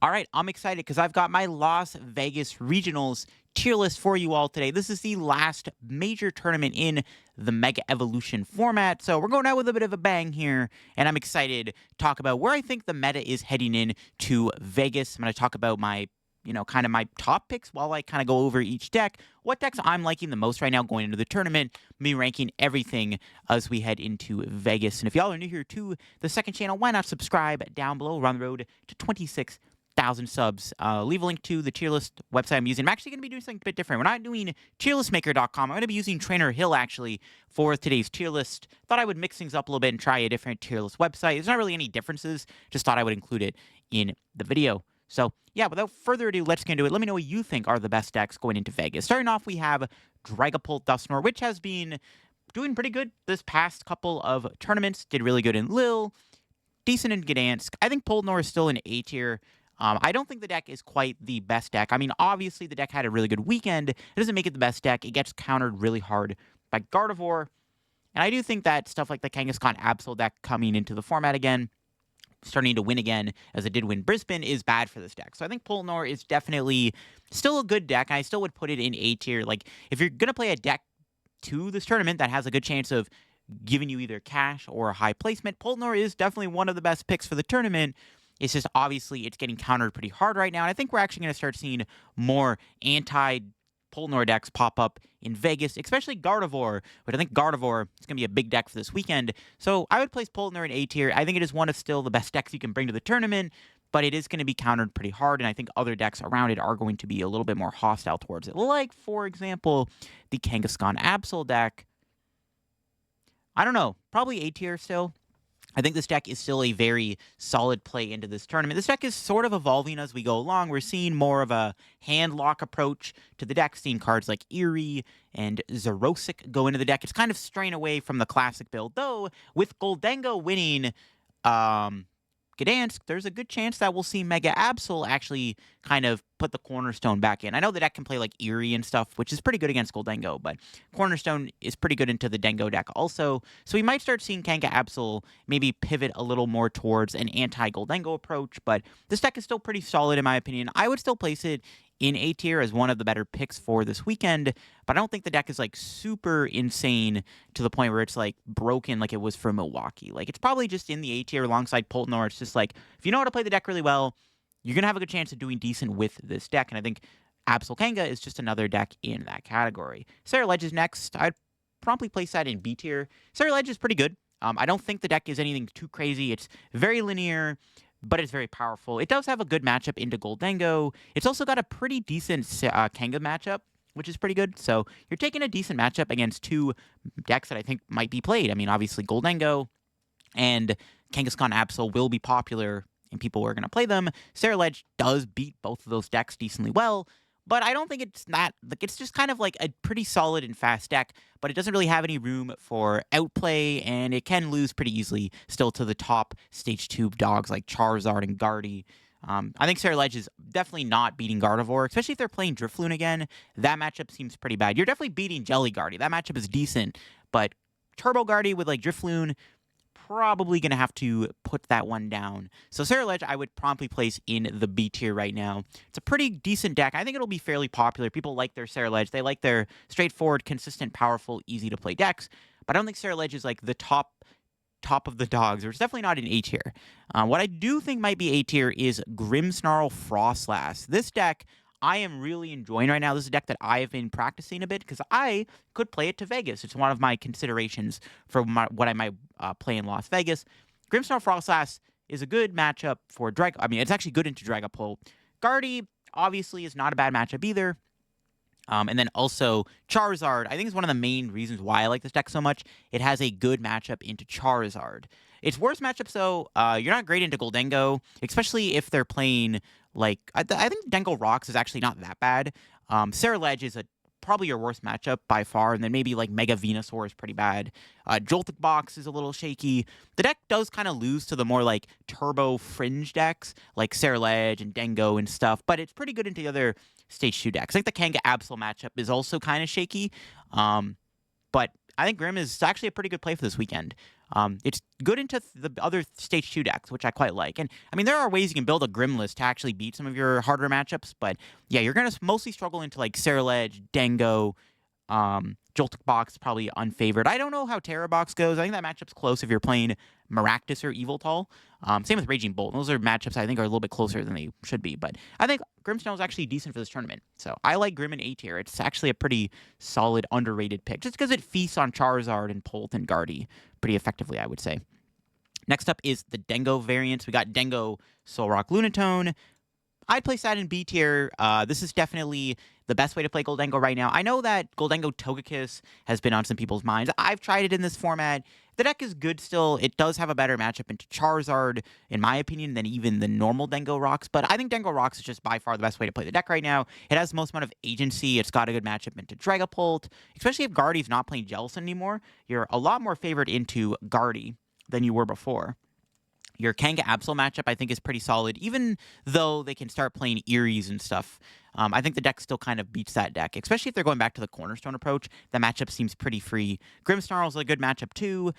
All right, I'm excited because I've got my Las Vegas Regionals tier list for you all today. This is the last major tournament in the Mega Evolution format, so we're going out with a bit of a bang here, and I'm excited to talk about where I think the meta is heading in to Vegas. I'm going to talk about my kind of my top picks while I kind of go over each deck, what decks I'm liking the most right now going into the tournament, me ranking everything as we head into Vegas. And if y'all are new here to the second channel, why not subscribe down below? We're on the road to 26,000 subs. Leave a link to the tier list website I'm using. I'm actually going to be doing something a bit different. We're not doing tierlistmaker.com. I'm going to be using Trainer Hill actually for today's tier list. Thought I would mix things up a little bit and try a different tier list website. There's not really any differences. Just thought I would include it in the video. So, yeah, without further ado, let's get into it. Let me know what you think are the best decks going into Vegas. Starting off, we have Dragapult Dusknoir, which has been doing pretty good this past couple of tournaments. Did really good in Lille, decent in Gdansk. I think Poltnor is still an A tier. I don't think the deck is quite the best deck. I mean, obviously, the deck had a really good weekend. It doesn't make it the best deck. It gets countered really hard by Gardevoir. And I do think that stuff like the Kangaskhan Absol deck coming into the format again, starting to win again, as it did win Brisbane, is bad for this deck. So I think Poltnor is definitely still a good deck. I still would put it in A tier. Like, if you're going to play a deck to this tournament that has a good chance of giving you either cash or a high placement, Poltnor is definitely one of the best picks for the tournament. It's just obviously it's getting countered pretty hard right now. And I think we're actually going to start seeing more anti-Poltnor decks pop up in Vegas, especially Gardevoir, but I think Gardevoir is going to be a big deck for this weekend. So I would place Poltnor in A tier. I think it is one of still the best decks you can bring to the tournament, but it is going to be countered pretty hard, and I think other decks around it are going to be a little bit more hostile towards it. Like, for example, the Kangaskhan Absol deck. I don't know, probably A tier still. I think this deck is still a very solid play into this tournament. This deck is sort of evolving as we go along. We're seeing more of a hand lock approach to the deck, seeing cards like Eerie and Zerosic go into the deck. It's kind of straying away from the classic build, though with Goldengo winning Gdansk, there's a good chance that we'll see Mega Absol actually kind of put the cornerstone back in. I know the deck can play like Eerie and stuff, which is pretty good against Goldengo, but cornerstone is pretty good into the Dengo deck also. So we might start seeing Kanga Absol maybe pivot a little more towards an anti-Goldengo approach, but this deck is still pretty solid in my opinion. I would still place it in A tier as one of the better picks for this weekend, but I don't think the deck is like super insane to the point where it's like broken like it was for Milwaukee. Like, it's probably just in the A tier alongside Poltnor. It's just like, if you know how to play the deck really well, you're going to have a good chance of doing decent with this deck, and I think Absol Kanga is just another deck in that category. Sarah Ledge is next. I'd promptly place that in B tier. Sarah Ledge is pretty good. I don't think the deck is anything too crazy. It's very linear, but it's very powerful. It does have a good matchup into Goldengo. It's also got a pretty decent Kanga matchup, which is pretty good. So you're taking a decent matchup against two decks that I think might be played. I mean, obviously Goldengo and Kangaskhan Absol will be popular, and people are going to play them. Sarah Ledge does beat both of those decks decently well, but I don't think it's not, like, it's just kind of like a pretty solid and fast deck, but it doesn't really have any room for outplay, and it can lose pretty easily still to the top Stage 2 dogs like Charizard and Guardy. I think Sarah Ledge is definitely not beating Gardevoir, especially if they're playing Drifloon again. That matchup seems pretty bad. You're definitely beating Jelly Guardy. That matchup is decent, but Turbo Guardy with like Drifloon, probably going to have to put that one down. So Sarah Ledge, I would promptly place in the B tier right now. It's a pretty decent deck. I think it'll be fairly popular. People like their Sarah Ledge. They like their straightforward, consistent, powerful, easy-to-play decks. But I don't think Sarah Ledge is like the top of the dogs, or it's definitely not an A tier. What I do think might be A tier is Grimmsnarl Frostlass. This deck I am really enjoying right now. This is a deck that I have been practicing a bit because I could play it to Vegas. It's one of my considerations for what I might play in Las Vegas. Grimmsnarl Frostlass is a good matchup for it's actually good into Dragapult. Guardy, obviously, is not a bad matchup either. And then also Charizard, I think is one of the main reasons why I like this deck so much. It has a good matchup into Charizard. Its worst matchups, though, you're not great into Goldengo, especially if they're playing, like, I think Dengo Rocks is actually not that bad. Sarah Ledge is probably your worst matchup by far, and then maybe, like, Mega Venusaur is pretty bad. Joltik Box is a little shaky. The deck does kind of lose to the more, like, turbo fringe decks, like Sarah Ledge and Dengo and stuff, but it's pretty good into the other Stage 2 decks. I think the Kanga Absol matchup is also kind of shaky, but I think Grim is actually a pretty good play for this weekend. It's good into the other Stage 2 decks, which I quite like. And, I mean, there are ways you can build a Grim list to actually beat some of your harder matchups, but, yeah, you're going to mostly struggle into, like, Sarah Ledge, Dango, Joltik Box probably unfavored. I don't know how Terra Box goes. I think that matchup's close if you're playing Maractus or Eviltal. Same with Raging Bolt. Those are matchups I think are a little bit closer than they should be. But I think Grimmsnarl is actually decent for this tournament. So I like Grim in A tier. It's actually a pretty solid, underrated pick. Just because it feasts on Charizard and Polt and Guardy pretty effectively, I would say. Next up is the Dengo variants. We got Dengo Solrock Lunatone. I'd place that in B tier. This is definitely the best way to play Goldengo right now. I know that Goldengo Togekiss has been on some people's minds. I've tried it in this format. The deck is good still. It does have a better matchup into Charizard, in my opinion, than even the normal Dengo Rocks. But I think Dengo Rocks is just by far the best way to play the deck right now. It has the most amount of agency. It's got a good matchup into Dragapult. Especially if Guardy's not playing Jellicent anymore, you're a lot more favored into Guardy than you were before. Your Kanga Absol matchup, I think, is pretty solid, even though they can start playing Eries and stuff. I think the deck still kind of beats that deck, especially if they're going back to the Cornerstone approach. The matchup seems pretty free. Grimmsnarl is a good matchup, too.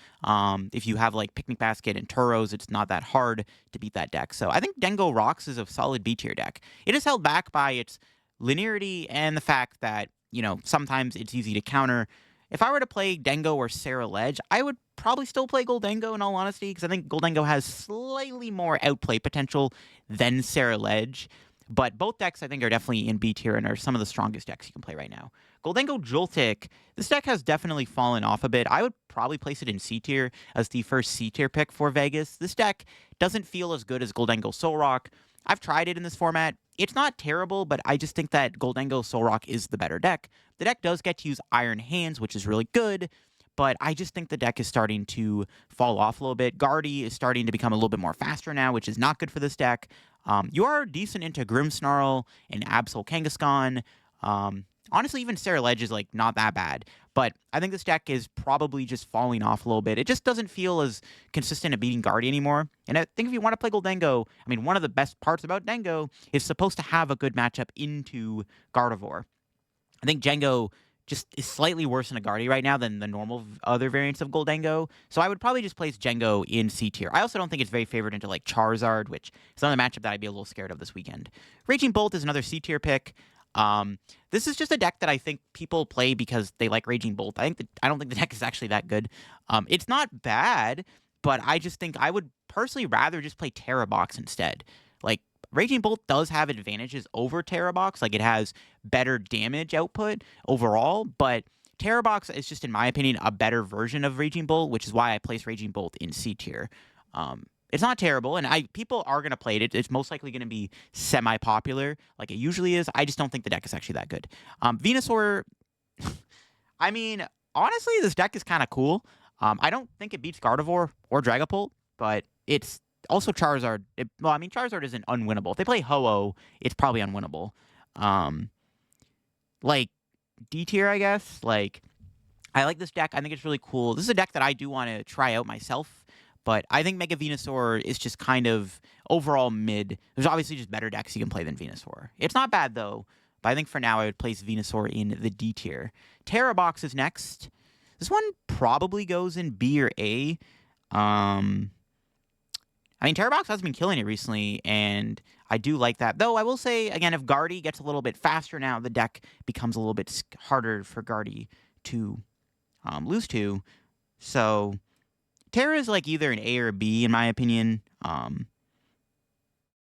If you have, like, Picnic Basket and Turos, it's not that hard to beat that deck. So I think Dengo Rocks is a solid B-tier deck. It is held back by its linearity and the fact that, you know, sometimes it's easy to counter. If I were to play Dengo or Sarah Ledge, I would probably still play Goldengo in all honesty, because I think Goldengo has slightly more outplay potential than Sarah Ledge. But both decks, I think, are definitely in B tier and are some of the strongest decks you can play right now. Goldengo Joltik, this deck has definitely fallen off a bit. I would probably place it in C tier as the first C tier pick for Vegas. This deck doesn't feel as good as Goldengo Solrock. I've tried it in this format. It's not terrible, but I just think that Goldengo Solrock is the better deck. The deck does get to use Iron Hands, which is really good, but I just think the deck is starting to fall off a little bit. Guardy is starting to become a little bit more faster now, which is not good for this deck. You are decent into Grimmsnarl and Absol Kangaskhan. Honestly, even Sarah Ledge is like not that bad, but I think this deck is probably just falling off a little bit. It just doesn't feel as consistent at beating Guardy anymore. And I think if you want to play Goldengo, I mean, one of the best parts about Dengo is supposed to have a good matchup into Gardevoir. I think Django just is slightly worse in a Guardy right now than the normal other variants of Goldengo. So I would probably just place Django in C tier. I also don't think it's very favored into like Charizard, which is another matchup that I'd be a little scared of this weekend. Raging Bolt is another C tier pick. This is just a deck that I think people play because they like Raging Bolt. I don't think the deck is actually that good. It's not bad, but I just think I would personally rather just play Terra Box instead. Like, Raging Bolt does have advantages over Terra Box. Like, it has better damage output overall, but Terra Box is just, in my opinion, a better version of Raging Bolt, which is why I place Raging Bolt in C tier. It's not terrible, and people are going to play it. It's most likely going to be semi-popular, like it usually is. I just don't think the deck is actually that good. Venusaur, I mean, honestly, this deck is kind of cool. I don't think it beats Gardevoir or Dragapult, but it's also Charizard. Charizard isn't unwinnable. If they play Ho-Oh, it's probably unwinnable. Like, D tier, I guess. Like, I like this deck. I think it's really cool. This is a deck that I do want to try out myself. But I think Mega Venusaur is just kind of overall mid. There's obviously just better decks you can play than Venusaur. It's not bad, though. But I think for now, I would place Venusaur in the D tier. Terra Box is next. This one probably goes in B or A. Terra Box has been killing it recently, and I do like that. Though I will say, again, if Guardy gets a little bit faster now, the deck becomes a little bit harder for Guardy to lose to. So Terra is like either an A or a B, in my opinion.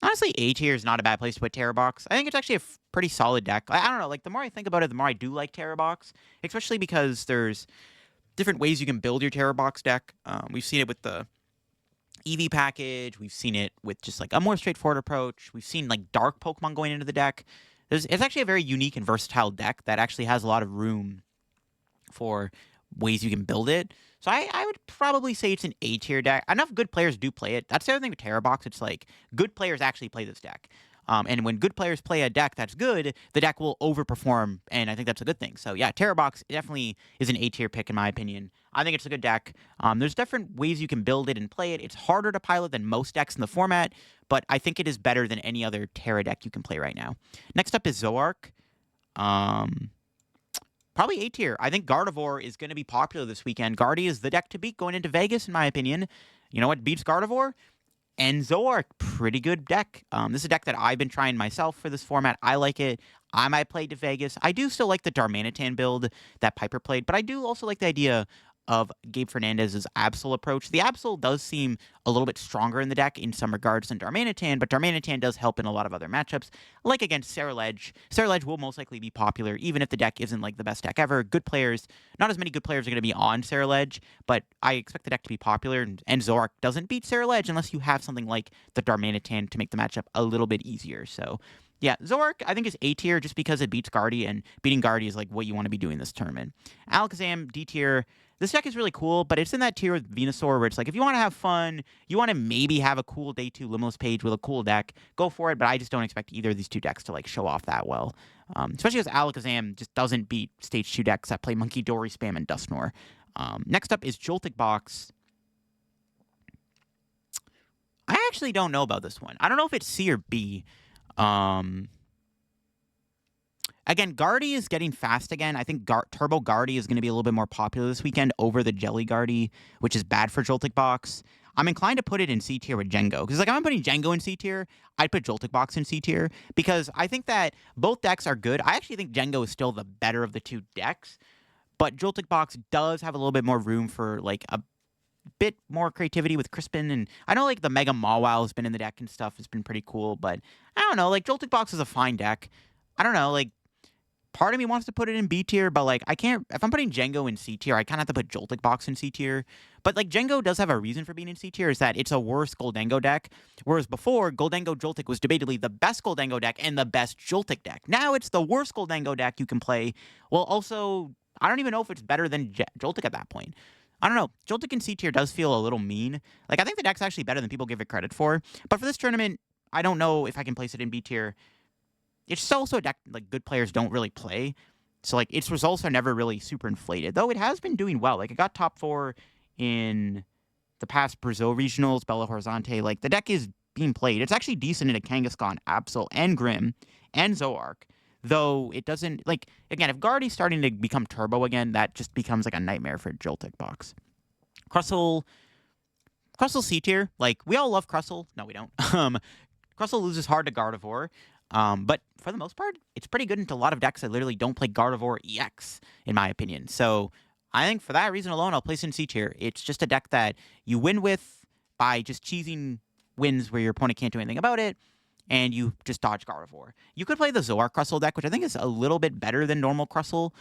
Honestly, A tier is not a bad place to put Terra Box. I think it's actually a pretty solid deck. I don't know, like, the more I think about it, the more I do like Terra Box, especially because there's different ways you can build your Terra Box deck. We've seen it with the EV package. We've seen it with just like a more straightforward approach. We've seen like dark Pokemon going into the deck. It's actually a very unique and versatile deck that actually has a lot of room for ways you can build it. So I would probably say it's an A tier deck. Enough good players do play it. That's the other thing with Terra Box. It's like good players actually play this deck. And when good players play a deck that's good, the deck will overperform, and I think that's a good thing. So yeah, Terra Box definitely is an A tier pick in my opinion. I think it's a good deck. There's different ways you can build it and play it. It's harder to pilot than most decks in the format, but I think it is better than any other Terra deck you can play right now. Next up is Zoark. Probably A tier. I think Gardevoir is going to be popular this weekend. Guardy is the deck to beat going into Vegas, in my opinion. You know what beats Gardevoir? And Zoroark, pretty good deck. This is a deck that I've been trying myself for this format. I like it. I might play to Vegas. I do still like the Darmanitan build that Piper played, but I do also like the idea of Gabe Fernandez's Absol approach. The Absol does seem a little bit stronger in the deck in some regards than Darmanitan, but Darmanitan does help in a lot of other matchups, like against Ceruledge. Ceruledge will most likely be popular, even if the deck isn't like the best deck ever. Good players, not as many good players are going to be on Ceruledge, but I expect the deck to be popular, and Zoroark doesn't beat Ceruledge unless you have something like the Darmanitan to make the matchup a little bit easier. So yeah, Zoroark, I think, is A tier just because it beats Guardy, and beating Guardy is like what you want to be doing this tournament. Alakazam, D tier. This deck is really cool, but it's in that tier with Venusaur where it's like, if you want to have fun, you want to maybe have a cool day 2 Limitless page with a cool deck, go for it, but I just don't expect either of these two decks to like show off that well. Especially because Alakazam just doesn't beat Stage 2 decks that play Monkey Dory Spam and Dusknoir. Next up is Joltik Box. I actually don't know about this one. I don't know if it's C or B. Again, Guardy is getting fast again. I think Turbo Guardy is going to be a little bit more popular this weekend over the Jelly Guardy, which is bad for Joltik Box. I'm inclined to put it in C tier with Jengo. Because like, if I'm putting Jengo in C tier, I'd put Joltik Box in C tier. Because I think that both decks are good. I actually think Jengo is still the better of the two decks. But Joltik Box does have a little bit more room for like a bit more creativity with Crispin. And I know like the Mega Mawile has been in the deck and stuff. It's been pretty cool. But I don't know. Like Joltik Box is a fine deck. I don't know. Like, part of me wants to put it in B tier, but like I can't. If I'm putting Jengo in C tier, I kind of have to put Joltik Box in C tier. But like Jengo does have a reason for being in C tier, is that it's a worse Goldengo deck. Whereas before, Goldengo Joltik was debatably the best Goldengo deck and the best Joltik deck. Now it's the worst Goldengo deck you can play. Well, also, I don't even know if it's better than Joltik at that point. I don't know. Joltik in C tier does feel a little mean. Like, I think the deck's actually better than people give it credit for. But for this tournament, I don't know if I can place it in B tier. It's just also a deck like good players don't really play. So like its results are never really super inflated. Though it has been doing well. Like it got top 4 in the past Brazil regionals, Belo Horizonte. Like the deck is being played. It's actually decent in a Kangaskhan, Absol, and Grim, and Zoroark. Though it doesn't, like, again, if Guardy's starting to become turbo again, that just becomes like a nightmare for Joltik Box. Crustle C tier. Like, we all love Crustle. No, we don't. Crustle loses hard to Gardevoir. But for the most part, it's pretty good into a lot of decks that literally don't play Gardevoir EX, in my opinion. So I think for that reason alone, I'll place it in C tier. It's just a deck that you win with by just cheesing wins where your opponent can't do anything about it, and you just dodge Gardevoir. You could play the Zoroark Crustle deck, which I think is a little bit better than normal Crustle,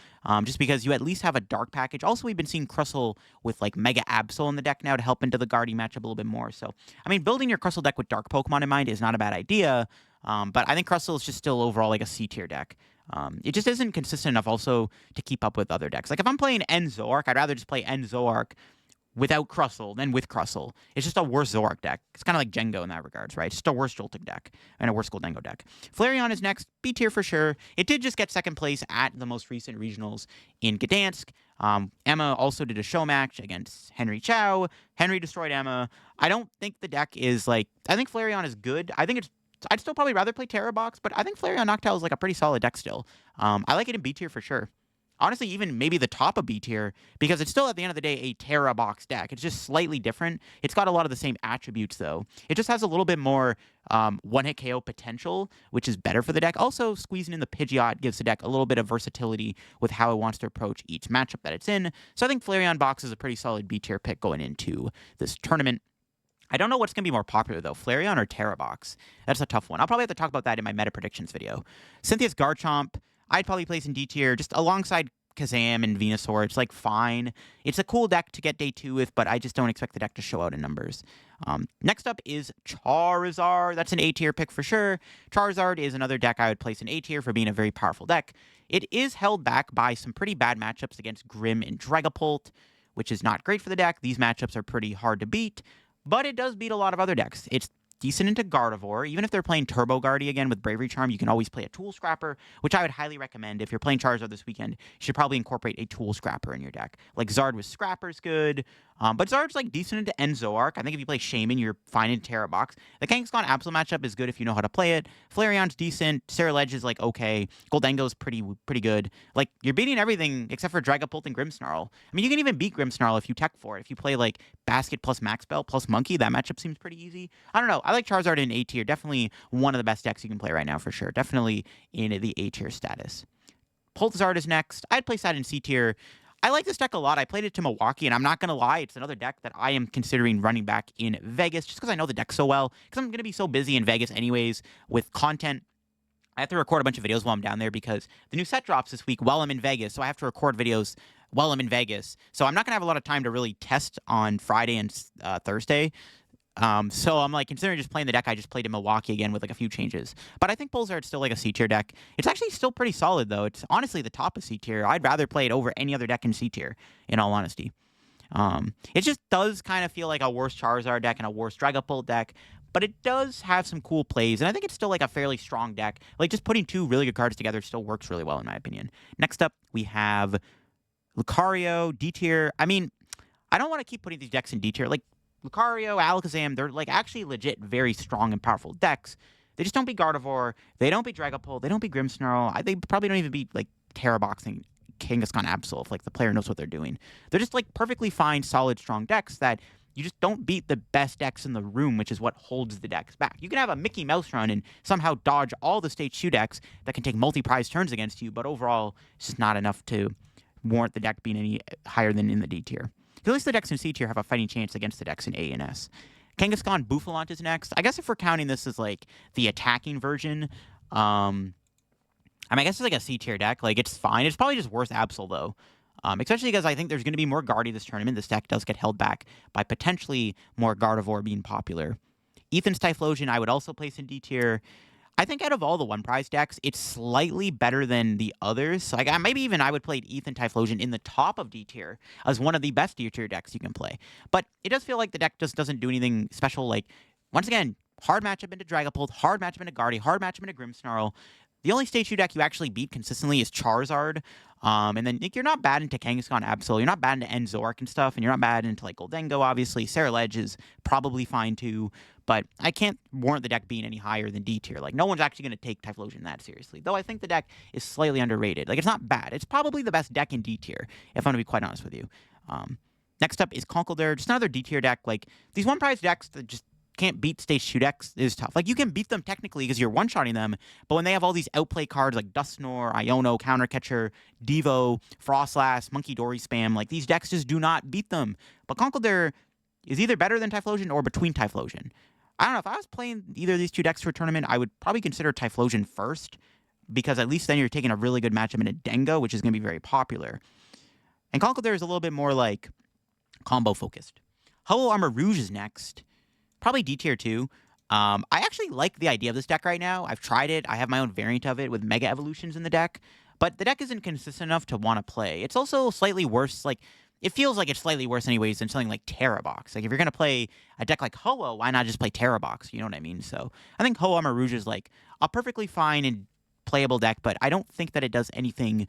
just because you at least have a dark package. Also, we've been seeing Crustle with like Mega Absol in the deck now to help into the Guardy matchup a little bit more. So, I mean, building your Crustle deck with dark Pokemon in mind is not a bad idea, but I think Crustle is just still overall like a C tier deck. It just isn't consistent enough also to keep up with other decks. Like if I'm playing N Zoroark, I'd rather just play N Zoroark without Crustle than with Crustle. It's just a worse Zoroark deck. It's kind of like Jengo in that regards, right? It's just a worse Joltik deck and a worse Goldengo deck. Flareon is next. B tier for sure. It did just get second place at the most recent regionals in Gdansk. Emma also did a show match against Henry Chow. Henry destroyed Emma. I don't think the deck is like... I think Flareon is good. I'd still probably rather play Terra Box, but I think Flareon Noctowl is like a pretty solid deck still. I like it in B tier for sure. Honestly, even maybe the top of B tier, because it's still, at the end of the day, a Terra Box deck. It's just slightly different. It's got a lot of the same attributes, though. It just has a little bit more one-hit KO potential, which is better for the deck. Also, squeezing in the Pidgeot gives the deck a little bit of versatility with how it wants to approach each matchup that it's in. So I think Flareon Box is a pretty solid B tier pick going into this tournament. I don't know what's going to be more popular, though, Flareon or Terra Box. That's a tough one. I'll probably have to talk about that in my meta predictions video. Cynthia's Garchomp, I'd probably place in D tier, just alongside Kazam and Venusaur. It's like fine. It's a cool deck to get day 2 with, but I just don't expect the deck to show out in numbers. Next up is Charizard. That's an A tier pick for sure. Charizard is another deck I would place in A tier for being a very powerful deck. It is held back by some pretty bad matchups against Grim and Dragapult, which is not great for the deck. These matchups are pretty hard to beat, but it does beat a lot of other decks. It's decent into Gardevoir. Even if they're playing Turbo Guardy again with Bravery Charm, you can always play a Tool Scrapper, which I would highly recommend. If you're playing Charizard this weekend, you should probably incorporate a Tool Scrapper in your deck. Like Zard with Scrapper's good. But Zard's like decent into end Zoark. I think if you play Shaman, you're fine in Terra Box. The Kangaskhan Absol matchup is good if you know how to play it. Flareon's decent. Sarah Ledge is like okay. Goldengo's pretty good. Like you're beating everything except for Dragapult and Grimmsnarl. I mean, you can even beat Grimmsnarl if you tech for it. If you play like Basket plus Max Belt plus Monkey, that matchup seems pretty easy. I don't know. I like Charizard in A tier. Definitely one of the best decks you can play right now for sure. Definitely in the A tier status. Poltazard is next. I'd place that in C tier. I like this deck a lot. I played it to Milwaukee, and I'm not going to lie, it's another deck that I am considering running back in Vegas just because I know the deck so well. Because I'm going to be so busy in Vegas anyways with content. I have to record a bunch of videos while I'm down there because the new set drops this week while I'm in Vegas. So I have to record videos while I'm in Vegas. So I'm not going to have a lot of time to really test on Friday and Thursday. So I'm like considering just playing the deck I just played in Milwaukee again with like a few changes. But I think Poltazard's still like a C tier deck. It's actually still pretty solid though. It's honestly the top of C tier. I'd rather play it over any other deck in C tier, in all honesty. It just does kind of feel like a worse Charizard deck and a worse Dragapult deck, but it does have some cool plays, and I think it's still like a fairly strong deck. Like just putting two really good cards together still works really well in my opinion. Next up, we have Lucario, D tier. I mean, I don't want to keep putting these decks in D tier. Like Lucario, Alakazam, they're like actually legit very strong and powerful decks. They just don't beat Gardevoir. They don't beat Dragapult. They don't beat Grimmsnarl. They probably don't even beat like Terra Boxing Kangaskhan Absol if like the player knows what they're doing. They're just like perfectly fine, solid, strong decks that you just don't beat the best decks in the room, which is what holds the decks back. You can have a Mickey Mouse run and somehow dodge all the stage 2 decks that can take multi-prize turns against you, but overall, it's just not enough to warrant the deck being any higher than in the D tier. At least the decks in C tier have a fighting chance against the decks in A and S. Kangaskhan Bouffalante is next. I guess if we're counting this as like the attacking version, I mean, I guess it's like a C tier deck. Like it's fine. It's probably just worse Absol though. Especially because I think there's going to be more Guardy this tournament. This deck does get held back by potentially more Gardevoir being popular. Ethan's Typhlosion I would also place in D tier. I think out of all the one prize decks, it's slightly better than the others. So maybe even I would play Ethan Typhlosion in the top of D tier as one of the best D tier decks you can play. But it does feel like the deck just doesn't do anything special. Like, once again, hard matchup into Dragapult, hard matchup into Guardy, hard matchup into Grimmsnarl. The only stage 2 deck you actually beat consistently is Charizard. And then you're not bad into Kangaskhan Absol. You're not bad into End Zoark and stuff. And you're not bad into like Goldengo, obviously. Sarah Ledge is probably fine too. But I can't warrant the deck being any higher than D tier. Like, no one's actually going to take Typhlosion that seriously. Though I think the deck is slightly underrated. Like, it's not bad. It's probably the best deck in D tier, if I'm going to be quite honest with you. Next up is Conkeldurr. Just another D tier deck. Like, these one prize decks that just can't beat stage 2 decks is tough. Like, you can beat them technically because you're one-shotting them, but when they have all these outplay cards like Dusknoir, Iono, Countercatcher, Devo, Frostlass, Monkey Dory Spam, like, these decks just do not beat them. But Conkeldurr is either better than Typhlosion or between Typhlosion. I don't know, if I was playing either of these two decks for a tournament, I would probably consider Typhlosion first, because at least then you're taking a really good matchup into Dengo, which is going to be very popular. And Conkeldurr is a little bit more, like, combo-focused. Hollow Armor Rouge is next. Probably D tier too. I actually like the idea of this deck right now. I've tried it. I have my own variant of it with Mega Evolutions in the deck. But the deck isn't consistent enough to want to play. It's also slightly worse. Like, it feels like it's slightly worse anyways than something like Terra Box. Like, if you're going to play a deck like Ho-Oh, why not just play Terra Box? You know what I mean? So I think Hollow Armor Rouge is like a perfectly fine and playable deck, but I don't think that it does anything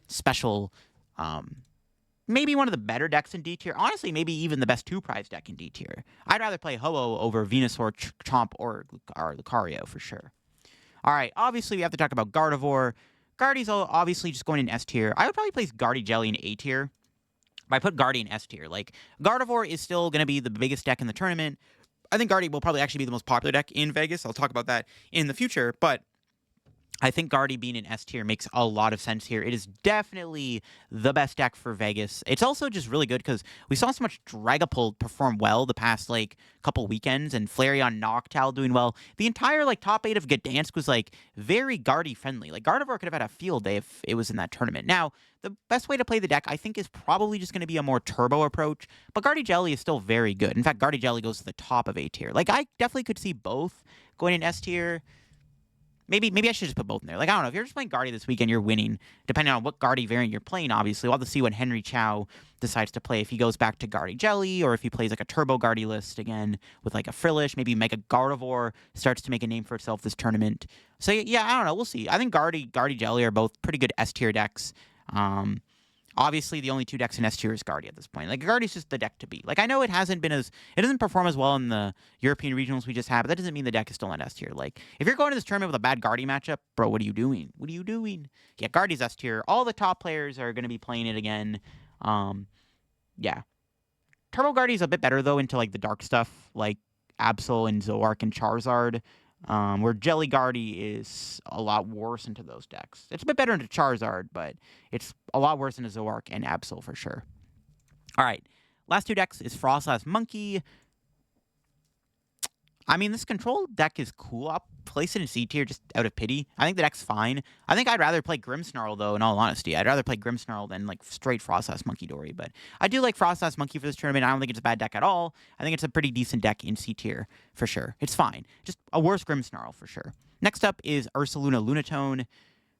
special. Maybe one of the better decks in D tier. Honestly, maybe even the best 2-prize deck in D tier. I'd rather play Ho-Oh over Venusaur, Chomp, or Lucario for sure. All right, obviously we have to talk about Gardevoir. Guardy's obviously just going in S tier. I would probably place Guardy Jelly in A tier. But I put Guardy in S tier. Like, Gardevoir is still going to be the biggest deck in the tournament. I think Guardy will probably actually be the most popular deck in Vegas. I'll talk about that in the future, but I think Guardy being in S tier makes a lot of sense here. It is definitely the best deck for Vegas. It's also just really good because we saw so much Dragapult perform well the past, like, couple weekends, and Flareon Noctowl doing well. The entire, like, top 8 of Gdansk was, like, very Guardy friendly. Like, Gardevoir could have had a field day if it was in that tournament. Now, the best way to play the deck, I think, is probably just going to be a more turbo approach, but Guardy Jelly is still very good. In fact, Guardy Jelly goes to the top of A tier. Like, I definitely could see both going in S tier. Maybe I should just put both in there. Like, I don't know. If you're just playing Guardy this weekend, you're winning. Depending on what Guardy variant you're playing, obviously. We'll have to see what Henry Chow decides to play. If he goes back to Guardy Jelly, or if he plays, like, a Turbo Guardy list again with, like, a Frillish. Maybe Mega Gardevoir starts to make a name for itself this tournament. So, yeah, I don't know. We'll see. I think Guardy Jelly are both pretty good S-tier decks. Obviously, the only two decks in S tier is Guardy at this point. Like, Guardy's just the deck to beat. Like, I know it doesn't perform as well in the European regionals we just had, but that doesn't mean the deck is still in S tier. Like, if you're going to this tournament with a bad Guardy matchup, bro, what are you doing? What are you doing? Yeah, Guardy's S tier. All the top players are going to be playing it again. Yeah. Turbo Guardy's a bit better, though, into, like, the dark stuff, like Absol and Zoark and Charizard. Where Jelly Guardy is a lot worse into those decks. It's a bit better into Charizard, but it's a lot worse into Zoark and Absol for sure. All right, last two decks is Frostlass Monkey. I mean, this control deck is cool. I'll place it in C tier just out of pity. I think the deck's fine. I think I'd rather play Grimmsnarl, though, in all honesty. I'd rather play Grimmsnarl than, like, straight Frostlass Monkey Dory. But I do like Frostlass Monkey for this tournament. I don't think it's a bad deck at all. I think it's a pretty decent deck in C tier, for sure. It's fine. Just a worse Grimmsnarl, for sure. Next up is Ursaluna Lunatone.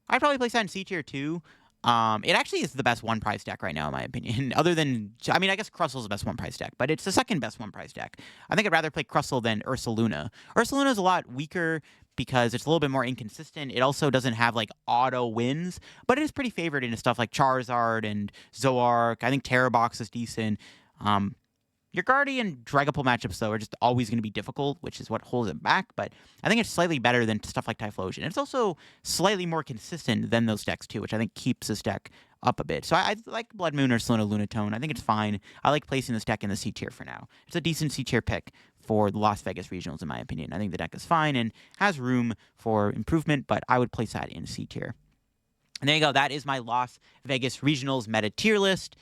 I'd probably place that in C tier, too. It actually is the best one-price deck right now, in my opinion. Other than, I mean, I guess Crustl's the best one-price deck, but it's the second best one-price deck. I think I'd rather play Crustle than Ursaluna. Ursaluna's a lot weaker because it's a little bit more inconsistent. It also doesn't have, like, auto wins, but it is pretty favored into stuff like Charizard and Zoark. I think Terrabox is decent. Your Guardian and Dragapult matchups, though, are just always going to be difficult, which is what holds it back. But I think it's slightly better than stuff like Typhlosion. It's also slightly more consistent than those decks, too, which I think keeps this deck up a bit. So I like Blood Moon or Ursaluna Lunatone. I think it's fine. I like placing this deck in the C tier for now. It's a decent C tier pick for the Las Vegas regionals, in my opinion. I think the deck is fine and has room for improvement, but I would place that in C tier. And there you go. That is my Las Vegas regionals meta tier list.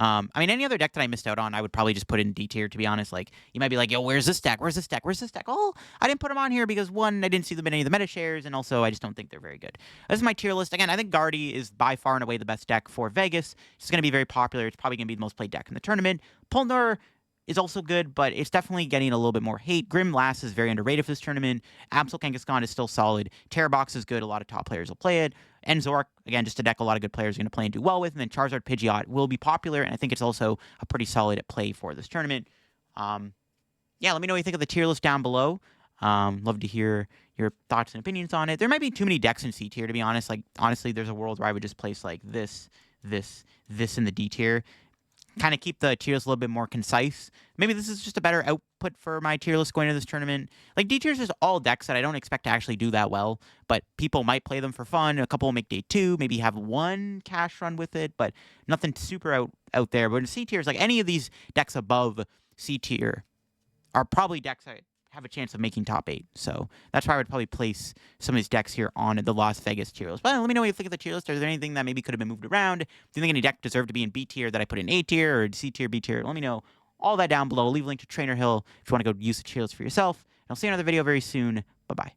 I mean, any other deck that I missed out on, I would probably just put in D tier, to be honest. Like, you might be like, yo, where's this deck? Where's this deck? Where's this deck? Oh, I didn't put them on here because, one, I didn't see them in any of the meta shares, and also I just don't think they're very good. This is my tier list. Again, I think Guardy is by far and away the best deck for Vegas. It's going to be very popular. It's probably going to be the most played deck in the tournament. Polnar is also good, but it's definitely getting a little bit more hate. Grim Lass is very underrated for this tournament. Absol Kangaskhan is still solid. Terrabox is good. A lot of top players will play it. And Zoark, again, just a deck a lot of good players are going to play and do well with. And then Charizard Pidgeot will be popular, and I think it's also a pretty solid play for this tournament. Yeah, let me know what you think of the tier list down below. Love to hear your thoughts and opinions on it. There might be too many decks in C tier, to be honest. Like, honestly, there's a world where I would just place, like, this in the D tier. Kind of keep the tiers a little bit more concise. Maybe this is just a better output for my tier list going into this tournament. Like, D tiers is all decks that I don't expect to actually do that well, but people might play them for fun. A couple will make day 2, maybe have one cash run with it, but nothing super out there. But in C tiers, like any of these decks above C tier are probably decks I have a chance of making top 8. So that's why I would probably place some of these decks here on the Las Vegas tier list. But let me know what you think of the tier list. Is there anything that maybe could have been moved around? Do you think any deck deserved to be in B tier that I put in A tier or C tier, B tier? Let me know all that down below. Leave a link to Trainer Hill if you want to go use the tier list for yourself. And I'll see you in another video very soon. Bye-bye.